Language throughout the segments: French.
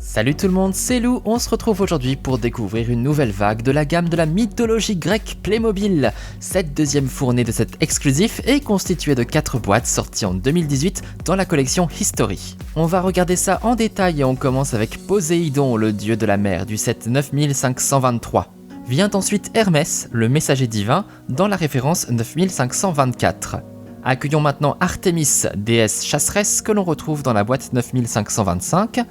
Salut tout le monde, c'est Lou, on se retrouve aujourd'hui pour découvrir une nouvelle vague de la gamme de la mythologie grecque Playmobil. Cette deuxième fournée de cet exclusif est constituée de 4 boîtes sorties en 2018 dans la collection History. On va regarder ça en détail et on commence avec Poséidon, le dieu de la mer du set 9523. Vient ensuite Hermès, le messager divin, dans la référence 9524. Accueillons maintenant Artémis, déesse chasseresse que l'on retrouve dans la boîte 9525.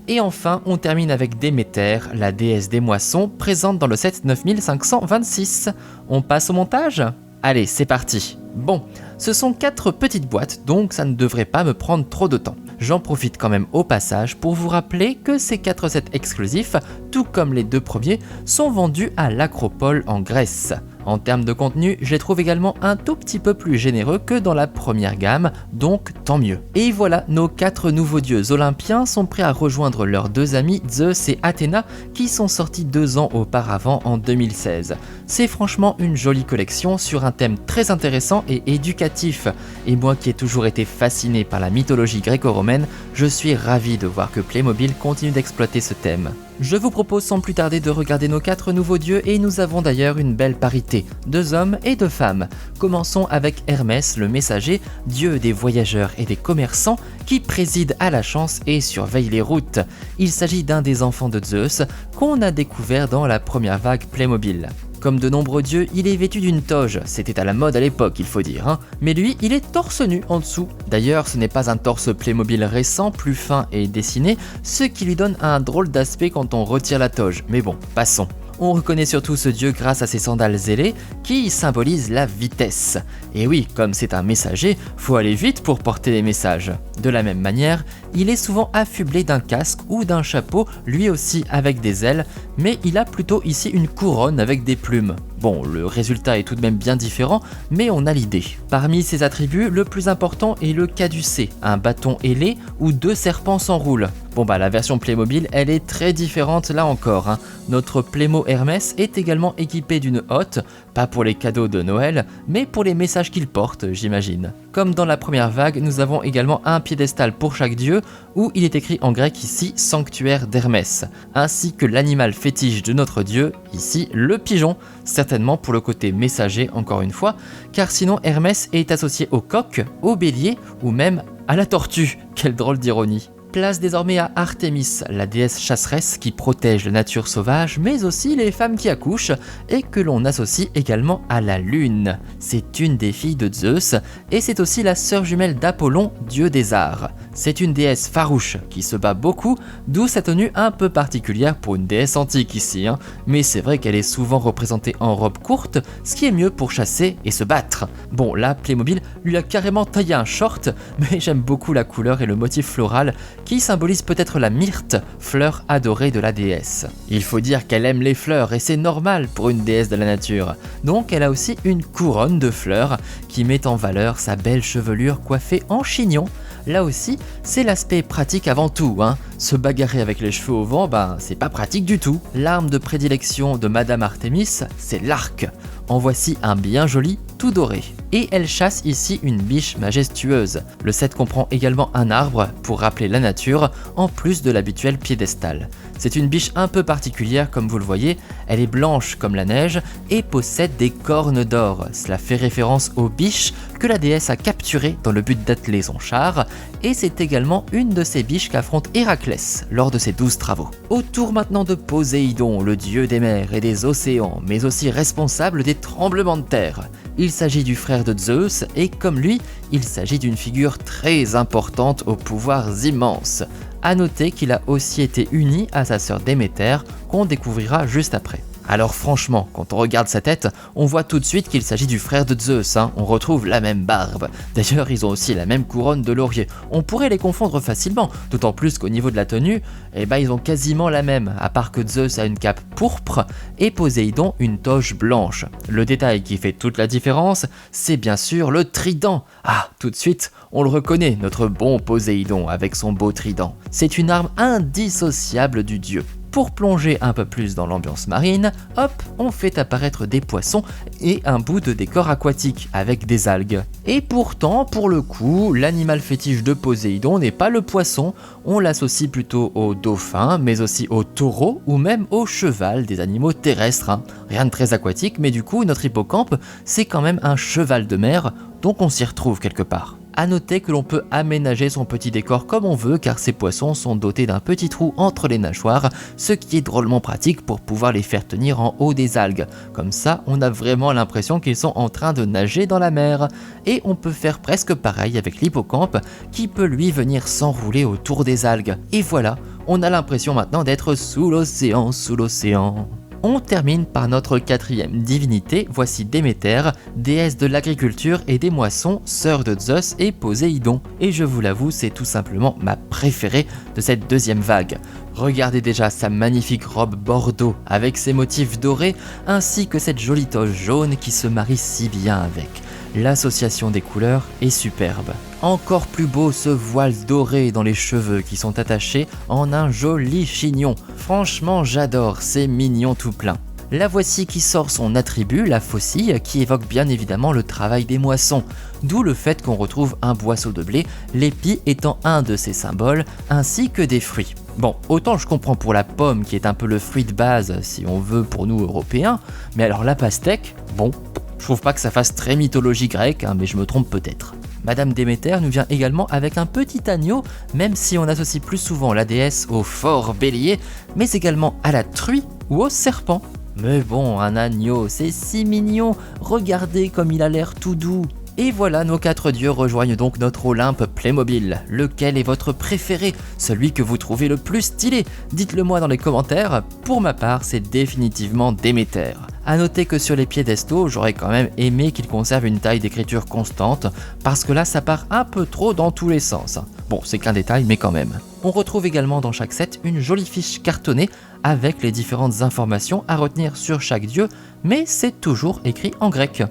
Et enfin, on termine avec Déméter, la déesse des moissons, présente dans le set 9526. On passe au montage ? Allez, c'est parti. Bon, ce sont 4 petites boîtes, donc ça ne devrait pas me prendre trop de temps. J'en profite quand même au passage pour vous rappeler que ces 4 sets exclusifs, tout comme les 2 premiers, sont vendus à l'Acropole en Grèce. En termes de contenu, je les trouve également un tout petit peu plus généreux que dans la première gamme, donc tant mieux. Et voilà, nos 4 nouveaux dieux olympiens sont prêts à rejoindre leurs 2 amis Zeus et Athéna qui sont sortis 2 ans auparavant en 2016. C'est franchement une jolie collection sur un thème très intéressant et éducatif. Et moi qui ai toujours été fasciné par la mythologie gréco-romaine, je suis ravi de voir que Playmobil continue d'exploiter ce thème. Je vous propose sans plus tarder de regarder nos 4 nouveaux dieux et nous avons d'ailleurs une belle parité, 2 hommes et 2 femmes. Commençons avec Hermès, le messager, dieu des voyageurs et des commerçants qui préside à la chance et surveille les routes. Il s'agit d'un des enfants de Zeus qu'on a découvert dans la première vague Playmobil. Comme de nombreux dieux, il est vêtu d'une toge, c'était à la mode à l'époque il faut dire, mais lui il est torse nu en dessous. D'ailleurs ce n'est pas un torse Playmobil récent, plus fin et dessiné, ce qui lui donne un drôle d'aspect quand on retire la toge, mais bon, passons. On reconnaît surtout ce dieu grâce à ses sandales ailées qui symbolisent la vitesse. Et oui, comme c'est un messager, faut aller vite pour porter les messages. De la même manière, il est souvent affublé d'un casque ou d'un chapeau, lui aussi avec des ailes, mais il a plutôt ici une couronne avec des plumes. Bon, le résultat est tout de même bien différent, mais on a l'idée. Parmi ses attributs, le plus important est le caducée, un bâton ailé où 2 serpents s'enroulent. Bon bah la version Playmobil, elle est très différente là encore. Notre Playmo Hermès est également équipé d'une hotte, pas pour les cadeaux de Noël, mais pour les messages qu'il porte, j'imagine. Comme dans la première vague, nous avons également un piédestal pour chaque dieu, où il est écrit en grec ici « Sanctuaire d'Hermès », ainsi que l'animal fétiche de notre dieu, ici le pigeon, certainement pour le côté messager encore une fois, car sinon Hermès est associé au coq, au bélier ou même à la tortue, quelle drôle d'ironie. Place désormais à Artémis, la déesse chasseresse qui protège la nature sauvage, mais aussi les femmes qui accouchent, et que l'on associe également à la lune. C'est une des filles de Zeus, et c'est aussi la sœur jumelle d'Apollon, dieu des arts. C'est une déesse farouche, qui se bat beaucoup, d'où sa tenue un peu particulière pour une déesse antique ici, mais c'est vrai qu'elle est souvent représentée en robe courte, ce qui est mieux pour chasser et se battre. Bon, là, Playmobil lui a carrément taillé un short, mais j'aime beaucoup la couleur et le motif floral, qui symbolise peut-être la myrte, fleur adorée de la déesse. Il faut dire qu'elle aime les fleurs et c'est normal pour une déesse de la nature. Donc elle a aussi une couronne de fleurs qui met en valeur sa belle chevelure coiffée en chignon. Là aussi, c'est l'aspect pratique avant tout. Se bagarrer avec les cheveux au vent, c'est pas pratique du tout. L'arme de prédilection de Madame Artémis, c'est l'arc. En voici un bien joli, tout doré. Et elle chasse ici une biche majestueuse. Le set comprend également un arbre pour rappeler la nature, en plus de l'habituel piédestal. C'est une biche un peu particulière comme vous le voyez, elle est blanche comme la neige et possède des cornes d'or. Cela fait référence aux biches que la déesse a capturées dans le but d'atteler son char, et c'est également une de ces biches qu'affronte Héraclès lors de ses 12 travaux. Autour maintenant de Poséidon, le dieu des mers et des océans, mais aussi responsable des tremblements de terre. Il s'agit du frère de Zeus et comme lui, il s'agit d'une figure très importante aux pouvoirs immenses. A noter qu'il a aussi été uni à sa sœur Déméter, qu'on découvrira juste après. Alors franchement, quand on regarde sa tête, on voit tout de suite qu'il s'agit du frère de Zeus, on retrouve la même barbe. D'ailleurs, ils ont aussi la même couronne de laurier. On pourrait les confondre facilement, d'autant plus qu'au niveau de la tenue, ils ont quasiment la même, à part que Zeus a une cape pourpre et Poséidon une toge blanche. Le détail qui fait toute la différence, c'est bien sûr le trident. Ah, tout de suite, on le reconnaît, notre bon Poséidon avec son beau trident. C'est une arme indissociable du dieu. Pour plonger un peu plus dans l'ambiance marine, hop, on fait apparaître des poissons et un bout de décor aquatique avec des algues. Et pourtant, pour le coup, l'animal fétiche de Poséidon n'est pas le poisson, on l'associe plutôt au dauphin, mais aussi au taureau ou même au cheval, des animaux terrestres. Rien de très aquatique, mais du coup, notre hippocampe, c'est quand même un cheval de mer, donc on s'y retrouve quelque part. A noter que l'on peut aménager son petit décor comme on veut car ces poissons sont dotés d'un petit trou entre les nageoires, ce qui est drôlement pratique pour pouvoir les faire tenir en haut des algues. Comme ça, on a vraiment l'impression qu'ils sont en train de nager dans la mer. Et on peut faire presque pareil avec l'hippocampe qui peut lui venir s'enrouler autour des algues. Et voilà, on a l'impression maintenant d'être sous l'océan, sous l'océan. On termine par notre quatrième divinité, voici Déméter, déesse de l'agriculture et des moissons, sœur de Zeus et Poséidon. Et je vous l'avoue, c'est tout simplement ma préférée de cette deuxième vague. Regardez déjà sa magnifique robe bordeaux avec ses motifs dorés, ainsi que cette jolie toge jaune qui se marie si bien avec. L'association des couleurs est superbe. Encore plus beau ce voile doré dans les cheveux qui sont attachés en un joli chignon. Franchement j'adore, c'est mignon tout plein. La voici qui sort son attribut, la faucille, qui évoque bien évidemment le travail des moissons, d'où le fait qu'on retrouve un boisseau de blé, l'épi étant un de ses symboles, ainsi que des fruits. Bon, autant je comprends pour la pomme qui est un peu le fruit de base si on veut pour nous Européens, mais alors la pastèque, bon, je trouve pas que ça fasse très mythologie grecque, mais je me trompe peut-être. Madame Déméter nous vient également avec un petit agneau, même si on associe plus souvent la déesse au fort bélier, mais également à la truie ou au serpent. Mais bon, un agneau, c'est si mignon, regardez comme il a l'air tout doux. Et voilà, nos 4 dieux rejoignent donc notre Olympe Playmobil. Lequel est votre préféré? Celui que vous trouvez le plus stylé? Dites-le moi dans les commentaires. Pour ma part, c'est définitivement Déméter. A noter que sur les piédestaux, j'aurais quand même aimé qu'ils conservent une taille d'écriture constante, parce que là ça part un peu trop dans tous les sens. Bon, c'est qu'un détail, mais quand même. On retrouve également dans chaque set une jolie fiche cartonnée avec les différentes informations à retenir sur chaque dieu, mais c'est toujours écrit en grec.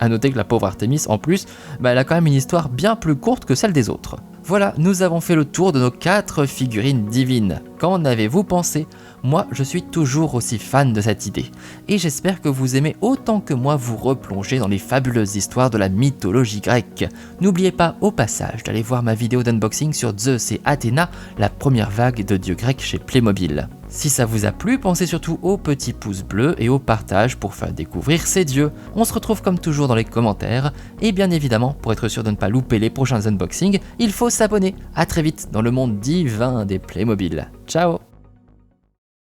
A noter que la pauvre Artémis, en plus, elle a quand même une histoire bien plus courte que celle des autres. Voilà, nous avons fait le tour de nos 4 figurines divines. Qu'en avez-vous pensé? Moi, je suis toujours aussi fan de cette idée. Et j'espère que vous aimez autant que moi vous replonger dans les fabuleuses histoires de la mythologie grecque. N'oubliez pas au passage d'aller voir ma vidéo d'unboxing sur Zeus et Athéna, la première vague de dieux grecs chez Playmobil. Si ça vous a plu, pensez surtout au petit pouce bleu et au partage pour faire découvrir ces dieux. On se retrouve comme toujours dans les commentaires. Et bien évidemment, pour être sûr de ne pas louper les prochains unboxings, il faut s'abonner. A très vite dans le monde divin des Playmobil. Ciao!